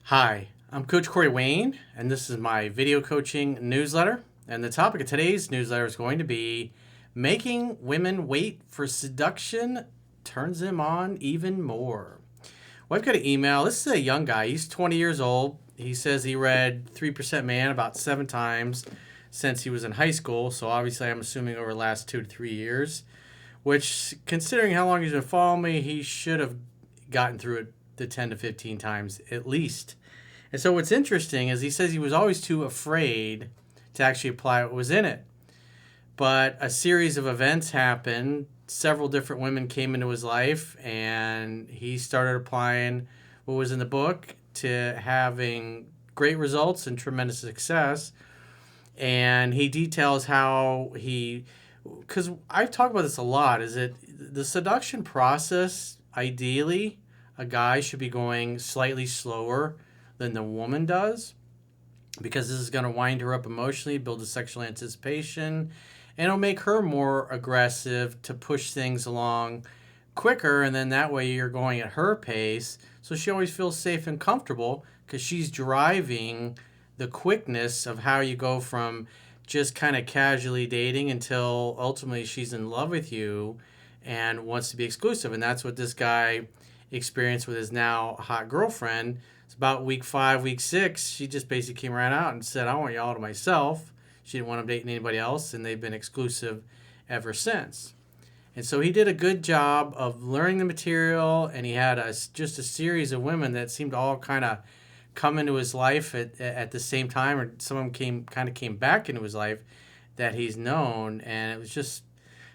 Hi, I'm Coach Corey Wayne, and this is my video coaching newsletter. And the topic of today's newsletter is going to be making women wait for seduction turns them on even more. Well, I've got an email. This is a young guy. He's 20 years old. He says he read 3% Man about 7 times since he was in high school. So obviously, I'm assuming over the last 2 to 3 years, which, considering how long he's been following me, he should have gotten through it the 10 to 15 times at least. And so what's interesting is he says he was always too afraid to actually apply what was in it. But a series of events happened. Several different women came into his life, and he started applying what was in the book to having great results and tremendous success. And he details how because I've talked about this a lot, is that the seduction process, ideally, a guy should be going slightly slower than the woman does, because this is going to wind her up emotionally, build a sexual anticipation, and it'll make her more aggressive to push things along quicker. And then that way you're going at her pace, so she always feels safe and comfortable because she's driving the quickness of how you go from just kind of casually dating until ultimately she's in love with you and wants to be exclusive. And that's what this guy experienced with his now hot girlfriend. It's about week 5, week 6, she just basically came right out and said, I want you all to myself. She didn't want him dating anybody else, and they've been exclusive ever since. And so he did a good job of learning the material, and he had just a series of women that seemed to all kind of come into his life at the same time, or some of them came back into his life that he's known. And it was just,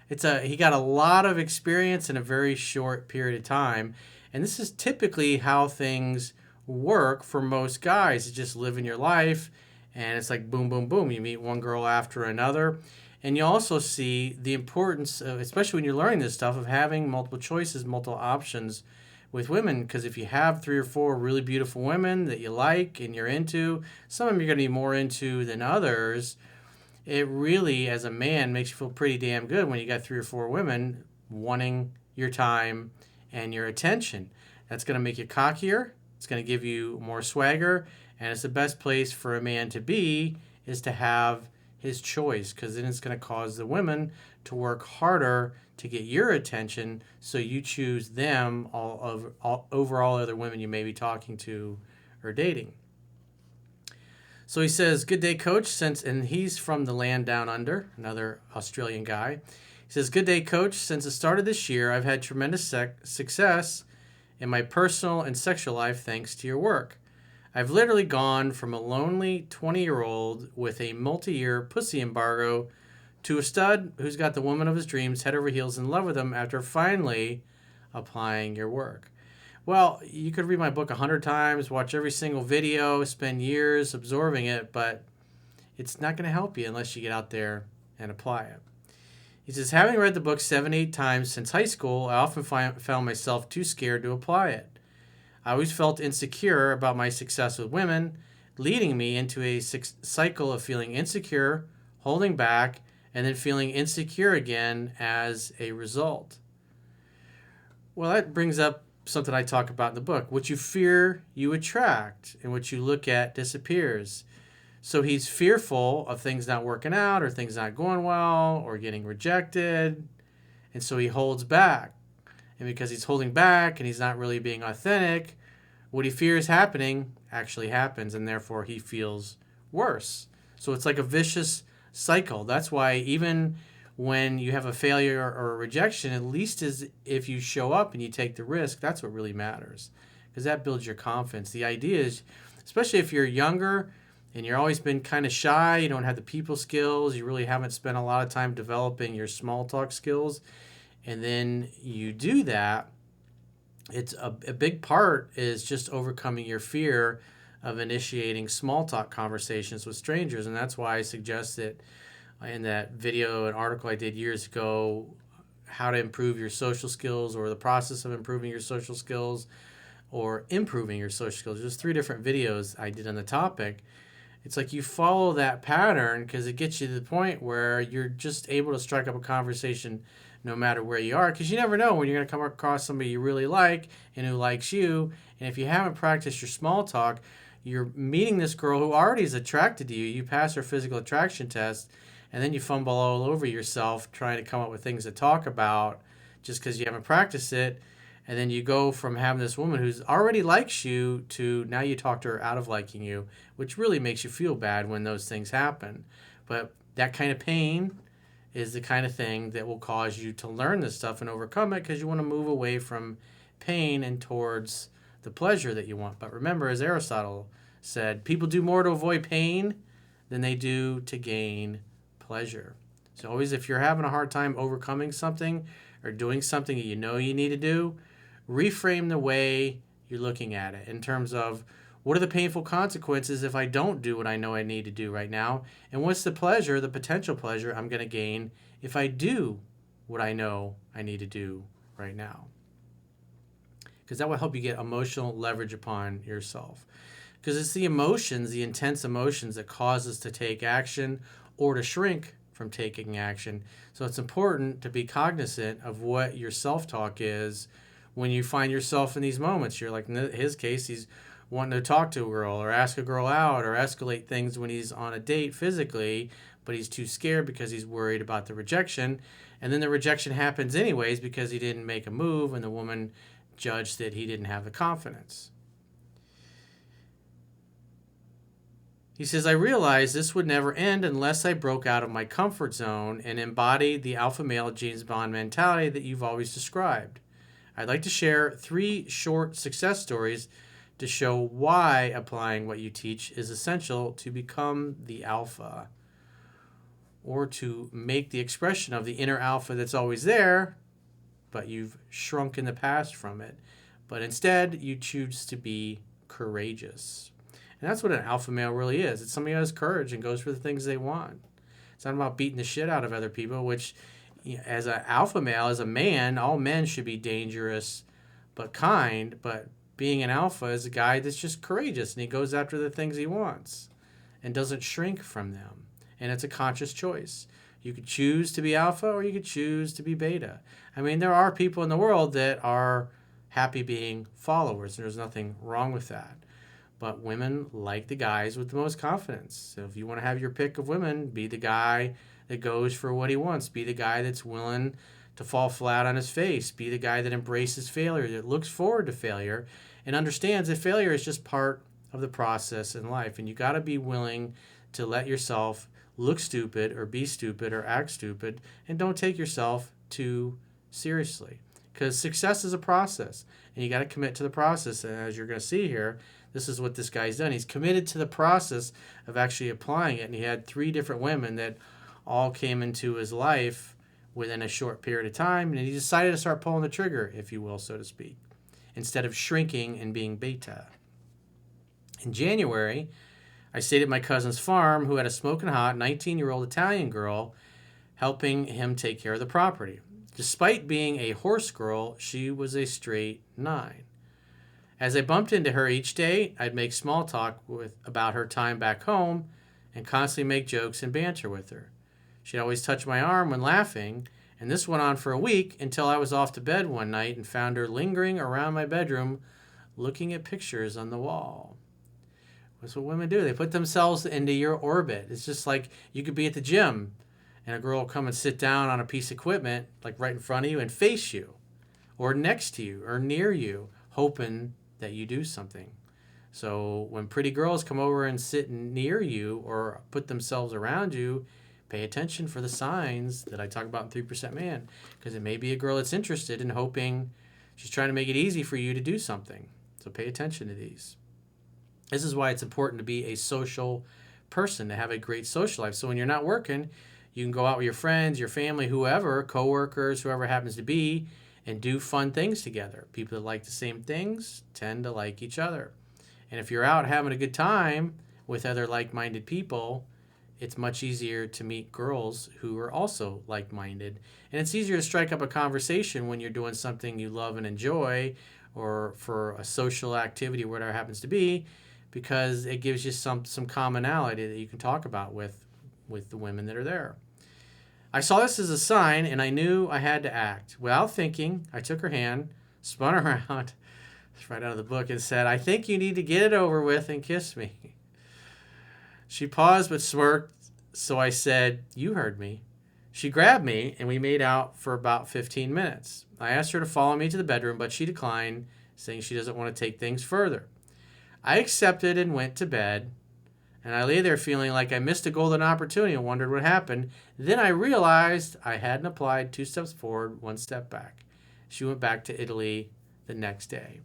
he got a lot of experience in a very short period of time. And this is typically how things work for most guys. It's just living your life, and it's like boom, boom, boom. You meet one girl after another. And you also see the importance of, especially when you're learning this stuff, of having multiple choices, multiple options with women. Because if you have 3 or 4 really beautiful women that you like and you're into, some of them you're going to be more into than others. It really, as a man, makes you feel pretty damn good when you got 3 or 4 women wanting your time and your attention. That's going to make you cockier. It's going to give you more swagger. And it's the best place for a man to be, is to have his choice, because then it's going to cause the women to work harder to get your attention, so you choose them over all other women you may be talking to or dating. So he says, good day, coach. And he's from the land down under, another Australian guy. He says, good day, coach. Since the start of this year, I've had tremendous success in my personal and sexual life thanks to your work. I've literally gone from a lonely 20-year-old with a multi-year pussy embargo to a stud who's got the woman of his dreams head over heels in love with him after finally applying your work. Well, you could read my book 100 times, watch every single video, spend years absorbing it, but it's not going to help you unless you get out there and apply it. He says, having read the book 7, 8 times since high school, I often found myself too scared to apply it. I always felt insecure about my success with women, leading me into a cycle of feeling insecure, holding back, and then feeling insecure again as a result. Well, that brings up something I talk about in the book. What you fear, you attract, and what you look at disappears. So he's fearful of things not working out, or things not going well, or getting rejected, and so he holds back. And because he's holding back and he's not really being authentic, what he fears happening actually happens, and therefore he feels worse. So it's like a vicious cycle. That's why even when you have a failure or a rejection, at least as if you show up and you take the risk, that's what really matters, because that builds your confidence. The idea is, especially if you're younger and you're always been kind of shy, you don't have the people skills, you really haven't spent a lot of time developing your small talk skills, and then you do that, it's a big part is just overcoming your fear of initiating small talk conversations with strangers. And that's why I suggest that in that video and article I did years ago, how to improve your social skills, or the process of improving your social skills, or improving your social skills. There's 3 different videos I did on the topic. It's like you follow that pattern because it gets you to the point where you're just able to strike up a conversation no matter where you are, because you never know when you're going to come across somebody you really like and who likes you. And if you haven't practiced your small talk, you're meeting this girl who already is attracted to you. You pass her physical attraction test, and then you fumble all over yourself trying to come up with things to talk about just because you haven't practiced it. And then you go from having this woman who's already likes you to now you talk to her out of liking you, which really makes you feel bad when those things happen. But that kind of pain is the kind of thing that will cause you to learn this stuff and overcome it, because you want to move away from pain and towards the pleasure that you want. But remember, as Aristotle said, people do more to avoid pain than they do to gain pleasure. So always, if you're having a hard time overcoming something or doing something that you know you need to do, reframe the way you're looking at it in terms of, what are the painful consequences if I don't do what I know I need to do right now? And what's the pleasure, the potential pleasure I'm going to gain if I do what I know I need to do right now? Because that will help you get emotional leverage upon yourself. Because it's the emotions, the intense emotions, that cause us to take action or to shrink from taking action. So it's important to be cognizant of what your self-talk is when you find yourself in these moments. You're like, in his case, he's wanting to talk to a girl or ask a girl out or escalate things when he's on a date physically, but he's too scared because he's worried about the rejection. And then the rejection happens anyways because he didn't make a move, and the woman judged that he didn't have the confidence. He says, I realized this would never end unless I broke out of my comfort zone and embodied the alpha male James Bond mentality that you've always described. I'd like to share 3 short success stories to show why applying what you teach is essential to become the alpha, or to make the expression of the inner alpha that's always there, but you've shrunk in the past from it. But instead, you choose to be courageous. And that's what an alpha male really is. It's somebody who has courage and goes for the things they want. It's not about beating the shit out of other people, which, as an alpha male, as a man, all men should be dangerous but kind. But being an alpha is a guy that's just courageous, and he goes after the things he wants and doesn't shrink from them. And it's a conscious choice. You could choose to be alpha or you could choose to be beta. I mean, there are people in the world that are happy being followers. There's nothing wrong with that. But women like the guys with the most confidence. So if you want to have your pick of women, be the guy that goes for what he wants. Be the guy that's willing to fall flat on his face. Be the guy that embraces failure, that looks forward to failure, and understands that failure is just part of the process in life. And you got to be willing to let yourself look stupid or be stupid or act stupid, and don't take yourself too seriously. Because success is a process, and you got to commit to the process. And as you're going to see here, this is what this guy's done. He's committed to the process of actually applying it. And he had 3 different women that all came into his life within a short period of time. And he decided to start pulling the trigger, if you will, so to speak, instead of shrinking and being beta. In January, I stayed at my cousin's farm, who had a smoking hot 19-year-old Italian girl helping him take care of the property. Despite being a horse girl, she was a straight 9. As I bumped into her each day, I'd make small talk about her time back home and constantly make jokes and banter with her. She'd always touch my arm when laughing, and this went on for a week until I was off to bed one night and found her lingering around my bedroom looking at pictures on the wall. That's what women do. They put themselves into your orbit. It's just like you could be at the gym and a girl will come and sit down on a piece of equipment, like right in front of you, and face you, or next to you, or near you, hoping that you do something. So when pretty girls come over and sit near you or put themselves around you, pay attention for the signs that I talk about in 3% Man, because it may be a girl that's interested and hoping she's trying to make it easy for you to do something. So pay attention to these. This is why it's important to be a social person, to have a great social life. So when you're not working, you can go out with your friends, your family, whoever, coworkers, whoever happens to be, and do fun things together. People that like the same things tend to like each other. And if you're out having a good time with other like-minded people, it's much easier to meet girls who are also like-minded. And it's easier to strike up a conversation when you're doing something you love and enjoy, or for a social activity, whatever it happens to be, because it gives you some commonality that you can talk about with the women that are there. I saw this as a sign, and I knew I had to act. Without thinking, I took her hand, spun around, right out of the book, and said, "I think you need to get it over with and kiss me." She paused but smirked, so I said, "You heard me." She grabbed me, and we made out for about 15 minutes. I asked her to follow me to the bedroom, but she declined, saying she doesn't want to take things further. I accepted and went to bed, and I lay there feeling like I missed a golden opportunity and wondered what happened. Then I realized I hadn't applied 2 steps forward, 1 step back. She went back to Italy the next day.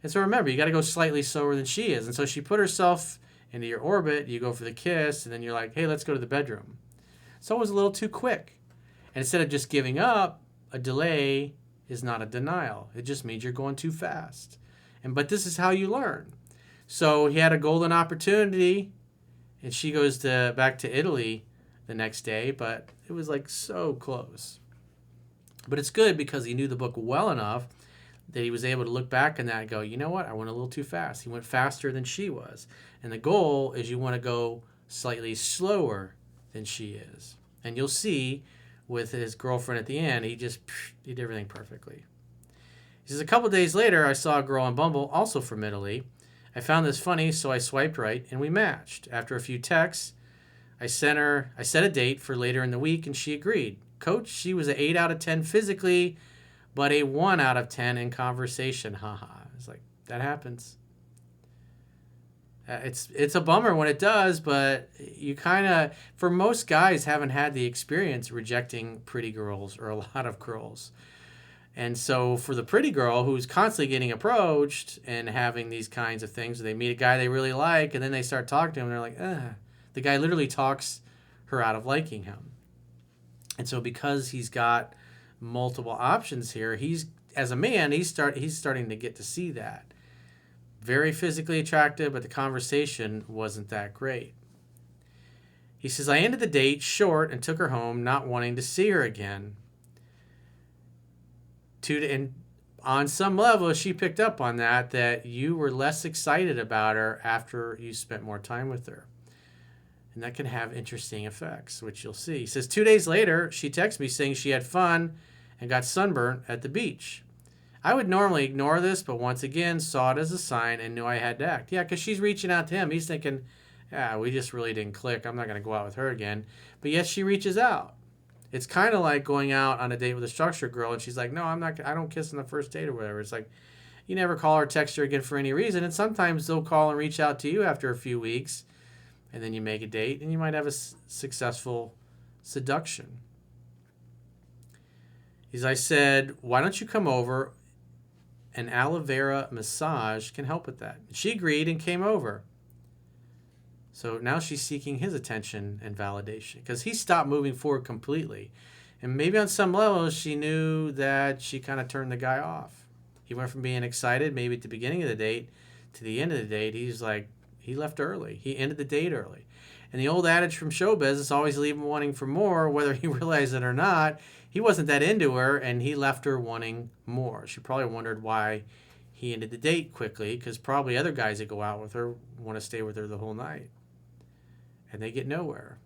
And so remember, you got to go slightly slower than she is. And so she put herself into your orbit, you go for the kiss, and then you're like, hey, let's go to the bedroom. So it was a little too quick. And instead of just giving up, a delay is not a denial. It just means you're going too fast. But this is how you learn. So he had a golden opportunity, and she goes back to Italy the next day, but it was like so close. But it's good because he knew the book well enough that he was able to look back on that and go, you know what, I went a little too fast. He went faster than she was. And the goal is you want to go slightly slower than she is. And you'll see with his girlfriend at the end, he did everything perfectly. He says, a couple days later, I saw a girl on Bumble, also from Italy. I found this funny, so I swiped right, and we matched. After a few texts, I set a date for later in the week, and she agreed. Coach, she was an 8 out of 10 physically, but a 1 out of 10 in conversation. Haha. It's like, that happens. It's a bummer when it does, but you kind of, for most guys, haven't had the experience rejecting pretty girls or a lot of girls. And so for the pretty girl who's constantly getting approached and having these kinds of things, they meet a guy they really like, and then they start talking to him, and they're like, ugh. The guy literally talks her out of liking him. And so because he's got multiple options here, as a man, he's starting to get to see that. Very physically attractive, but the conversation wasn't that great. He says, I ended the date short and took her home, not wanting to see her again. And on some level, she picked up on that you were less excited about her after you spent more time with her. And that can have interesting effects, which you'll see. He says, 2 days later, she texted me saying she had fun and got sunburnt at the beach. I would normally ignore this, but once again, saw it as a sign and knew I had to act. Yeah, because she's reaching out to him. He's thinking, yeah, we just really didn't click. I'm not going to go out with her again. But yet she reaches out. It's kind of like going out on a date with a structured girl, and she's like, no, I don't kiss on the first date or whatever. It's like, you never call or text her again for any reason. And sometimes they'll call and reach out to you after a few weeks, and then you make a date, and you might have a successful seduction. As I said, why don't you come over? An aloe vera massage can help with that. She agreed and came over. So now she's seeking his attention and validation because he stopped moving forward completely. And maybe on some level, she knew that she kind of turned the guy off. He went from being excited maybe at the beginning of the date to the end of the date. He's like, he left early. He ended the date early. And the old adage from showbiz is always leave him wanting for more, whether he realized it or not. He wasn't that into her, and he left her wanting more. She probably wondered why he ended the date quickly, because probably other guys that go out with her want to stay with her the whole night. And they get nowhere.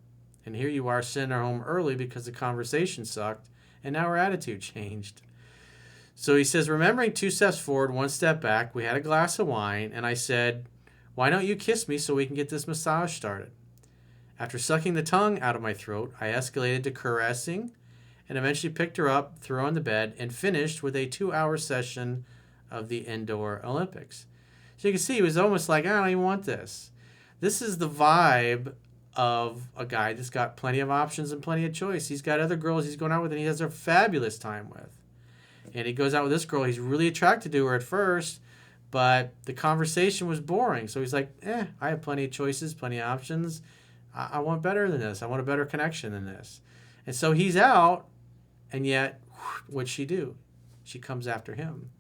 And here you are sending her home early because the conversation sucked, and now her attitude changed. So he says, remembering 2 steps forward, 1 step back, we had a glass of wine, and I said, why don't you kiss me so we can get this massage started? After sucking the tongue out of my throat, I escalated to caressing and eventually picked her up, threw her on the bed, and finished with a 2-hour session of the indoor Olympics. So you can see he was almost like, I don't even want this. This is the vibe of a guy that's got plenty of options and plenty of choice. He's got other girls he's going out with and he has a fabulous time with. And he goes out with this girl. He's really attracted to her at first, but the conversation was boring. So he's like, I have plenty of choices, plenty of options. I want better than this. I want a better connection than this. And so he's out, and yet, what'd she do? She comes after him.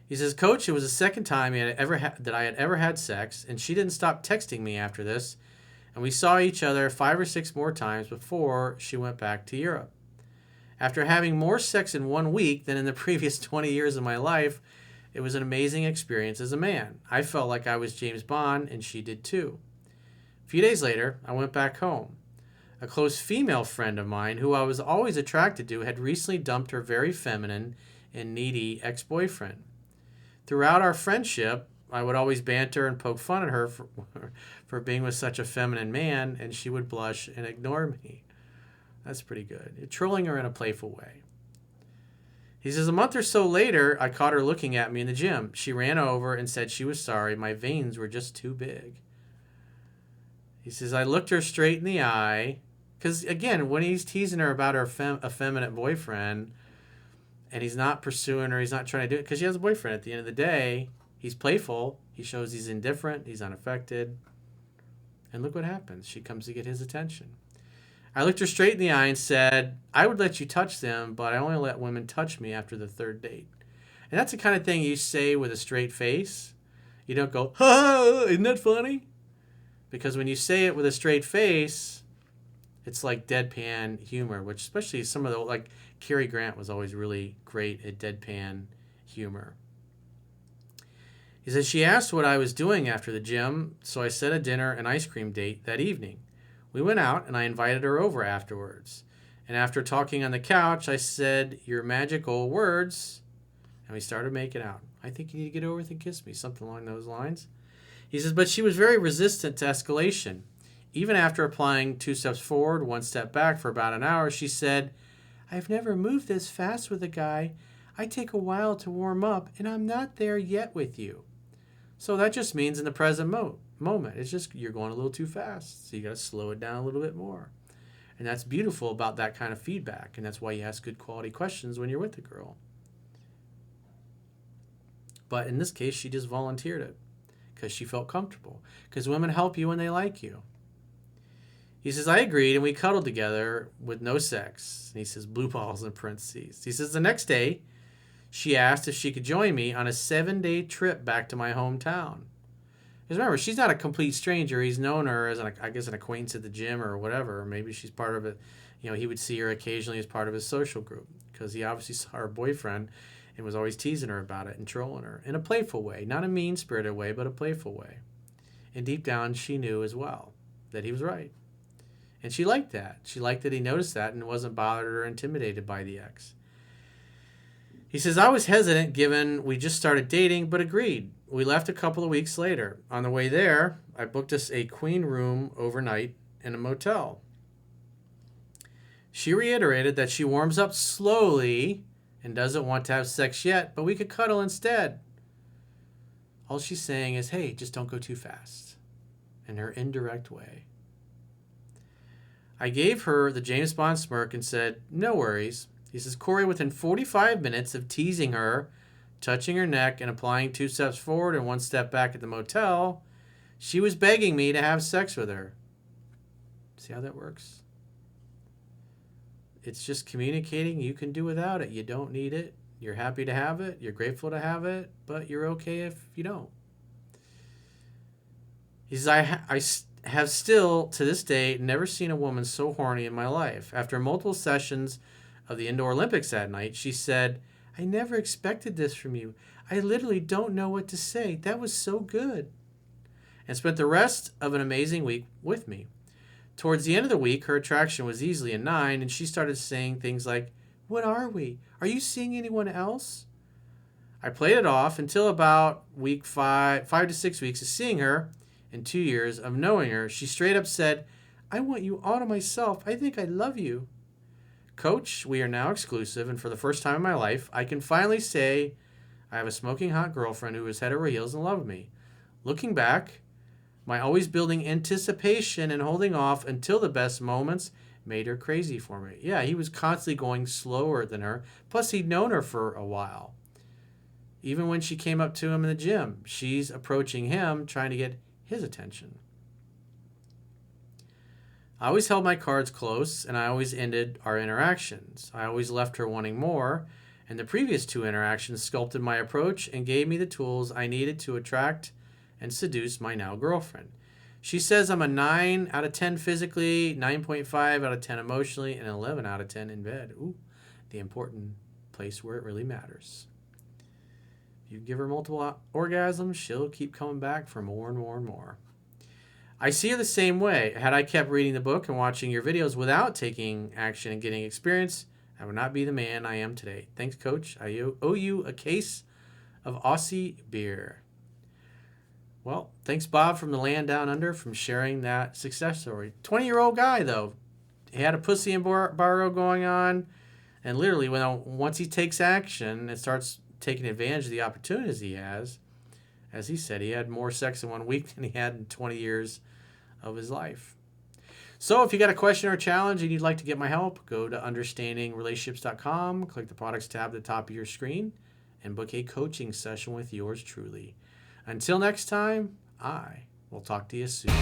He says, Coach, it was the second time that I had ever had sex, and she didn't stop texting me after this, and we saw each other 5 or 6 more times before she went back to Europe. After having more sex in 1 week than in the previous 20 years of my life, it was an amazing experience as a man. I felt like I was James Bond, and she did too. A few days later, I went back home. A close female friend of mine who I was always attracted to had recently dumped her very feminine and needy ex-boyfriend. Throughout our friendship, I would always banter and poke fun at her for being with such a feminine man, and she would blush and ignore me. That's pretty good. Trolling her in a playful way. He says, a month or so later, I caught her looking at me in the gym. She ran over and said she was sorry. My veins were just too big. He says, I looked her straight in the eye. Because, again, when he's teasing her about her effeminate boyfriend, and he's not pursuing her, he's not trying to do it, because she has a boyfriend at the end of the day, he's playful. He shows he's indifferent. He's unaffected. And look what happens. She comes to get his attention. I looked her straight in the eye and said, I would let you touch them, but I only let women touch me after the third date. And that's the kind of thing you say with a straight face. You don't go, ha, isn't that funny? Because when you say it with a straight face, it's like deadpan humor, which especially some of the, like Cary Grant was always really great at deadpan humor. He says, she asked what I was doing after the gym, so I set a dinner and ice cream date that evening. We went out, and I invited her over afterwards. And after talking on the couch, I said, your magical words, and we started making out. I think you need to get over and kiss me, something along those lines. He says, but she was very resistant to escalation. Even after applying 2 steps forward, 1 step back for about an hour, she said, I've never moved this fast with a guy. I take a while to warm up, and I'm not there yet with you. So that just means in the present moment, it's just you're going a little too fast. So you got to slow it down a little bit more. And that's beautiful about that kind of feedback. And that's why you ask good quality questions when you're with a girl. But in this case, she just volunteered it because she felt comfortable. Because women help you when they like you. He says, I agreed, and we cuddled together with no sex. And he says, blue balls in parentheses. He says, the next day, she asked if she could join me on a 7-day trip back to my hometown. Because remember, she's not a complete stranger. He's known her as, an acquaintance at the gym or whatever. Or maybe she's part of it. You know, he would see her occasionally as part of his social group. Because he obviously saw her boyfriend and was always teasing her about it and trolling her. In a playful way. Not a mean-spirited way, but a playful way. And deep down, she knew as well that he was right. And she liked that. She liked that he noticed that and wasn't bothered or intimidated by the ex. He says, I was hesitant given we just started dating, but agreed. We left a couple of weeks later. On the way there, I booked us a queen room overnight in a motel. She reiterated that she warms up slowly and doesn't want to have sex yet, but we could cuddle instead. All she's saying is, hey, just don't go too fast. In her indirect way. I gave her the James Bond smirk and said, no worries. He says, Corey, within 45 minutes of teasing her, touching her neck, and applying 2 steps forward and 1 step back at the motel, she was begging me to have sex with her. See how that works? It's just communicating. You can do without it. You don't need it. You're happy to have it. You're grateful to have it, but you're okay if you don't. He says, I have still, to this day, never seen a woman so horny in my life. After multiple sessions of the Indoor Olympics that night, she said, I never expected this from you. I literally don't know what to say. That was so good. And spent the rest of an amazing week with me. Towards the end of the week, her attraction was easily a 9, and she started saying things like, what are we? Are you seeing anyone else? I played it off until about week 5 to 6 weeks of seeing her and 2 years of knowing her. She straight up said, I want you all to myself. I think I love you. Coach, we are now exclusive, and for the first time in my life, I can finally say I have a smoking hot girlfriend who is head over heels in love with me. Looking back, my always building anticipation and holding off until the best moments made her crazy for me. Yeah, he was constantly going slower than her. Plus, he'd known her for a while. Even when she came up to him in the gym, she's approaching him, trying to get his attention. I always held my cards close, and I always ended our interactions. I always left her wanting more, and the previous 2 interactions sculpted my approach and gave me the tools I needed to attract and seduce my now girlfriend. She says I'm a 9 out of 10 physically, 9.5 out of 10 emotionally, and 11 out of 10 in bed. Ooh, the important place where it really matters. If you give her multiple orgasms, she'll keep coming back for more and more and more. I see it the same way. Had I kept reading the book and watching your videos without taking action and getting experience, I would not be the man I am today. Thanks, Coach. I owe you a case of Aussie beer. Well, thanks, Bob, from the land down under, from sharing that success story. 20-year-old guy, though. He had a pussy and borrow going on. And literally, once he takes action and starts taking advantage of the opportunities he has, as he said, he had more sex in 1 week than he had in 20 years of his life. So if you got a question or a challenge and you'd like to get my help, go to understandingrelationships.com, click the products tab at the top of your screen, and book a coaching session with yours truly. Until next time, I will talk to you soon.